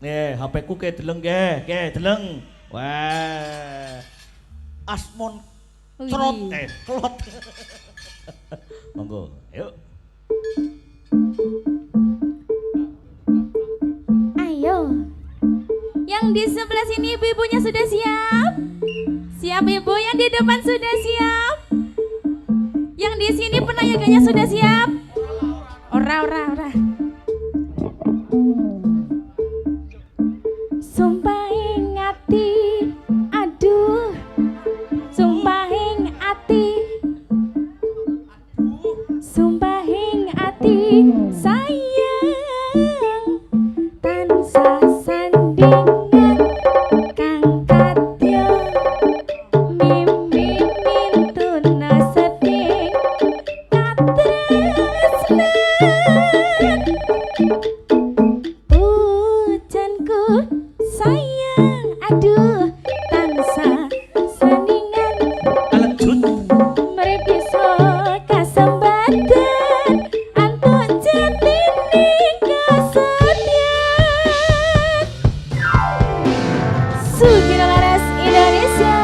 Nih, HP ku ke deleng deleng. Wah. Asmon crot klot. Monggo, yuk. Ayo. Yang di sebelah sini ibu-ibunya sudah siap? Siap ibu, yang di depan sudah siap? Yang di sini penayaganya sudah siap? Ora. Sumpahing ati, aduh. Sumpahing ati. Sumpahing ati, sayang. Tansah sandingan kang kadya. Mimi mintuna seting katresnan. Pujanku sayang, aduh tansah sandingan. Mrip bisa kasembatan antuk jatine kesetiaan. Sugiro Laras Indonesia.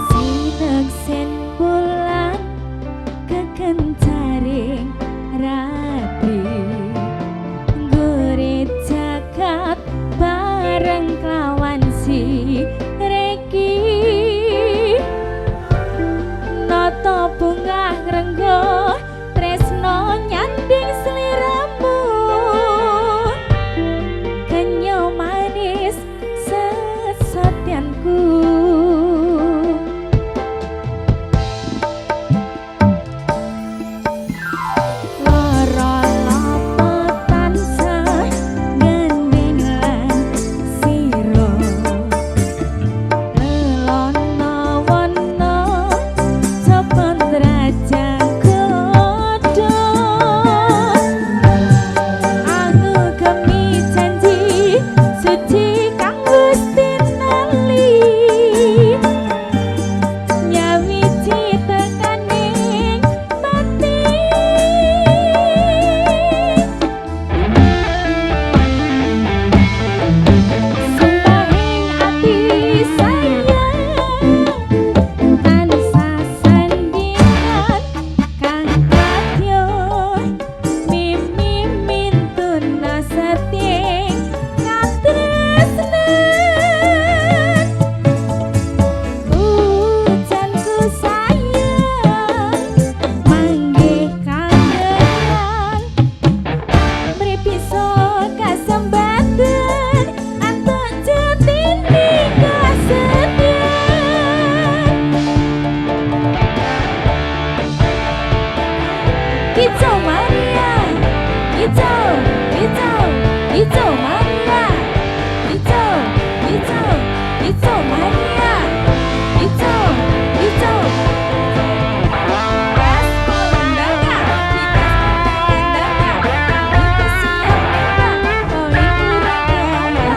Sineksen bulan kekencaring rapi, gurit jagat bareng kelawan si reki. Noto bunga renggo tresno nyanding sliramu, kenyo manis sesatianku. Lara lapo tansah ngending lan sira, lelono wana cepet raja godho. Aku gemi janji suci kang Gusti nali, nyawiji tekaning pati. Sumpahing ati sayang, tansah sandingan kang kadya. Mimi mintuna seting katresnan. Pujanku sayang, manggih kangenan. Mrip bisa kasembatan antuk jatine kesetiaan. Kicau Maria, kicau Maria, kicau Maria, kicau. Gas Polendaka, Gas Polendaka, itu siap enggak? Oleh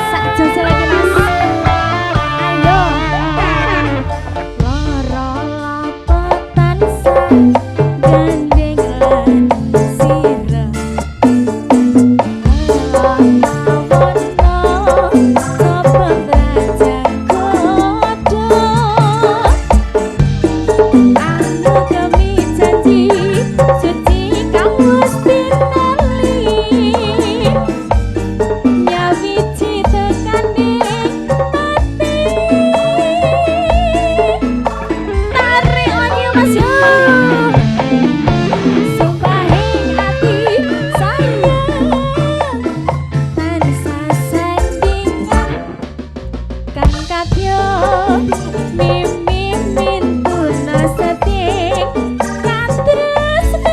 sak jose lagi mas. Ayo. Lara lapo tansah gandeng lan sira, lelono wana cepet raja godho. Aku gemi janji suci kang Gusti nali, nyawiji tekaning pati. Tarik lagi mas yo. Sumpahing ati sayang, tansah sandingan kang kadya. Mimi mintuna seting katresnan.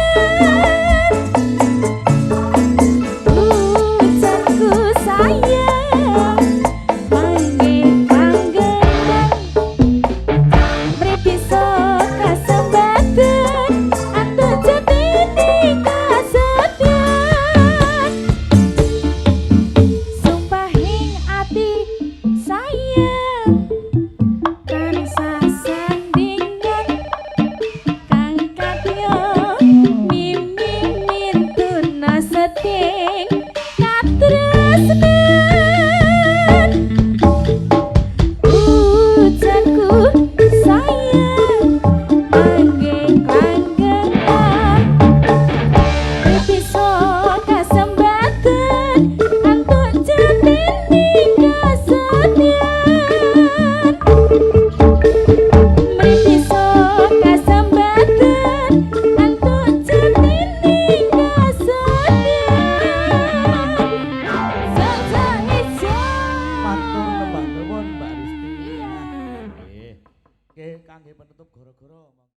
Pujanku sayang, manggih kangenan. Nggih, kangge penutup gara-gara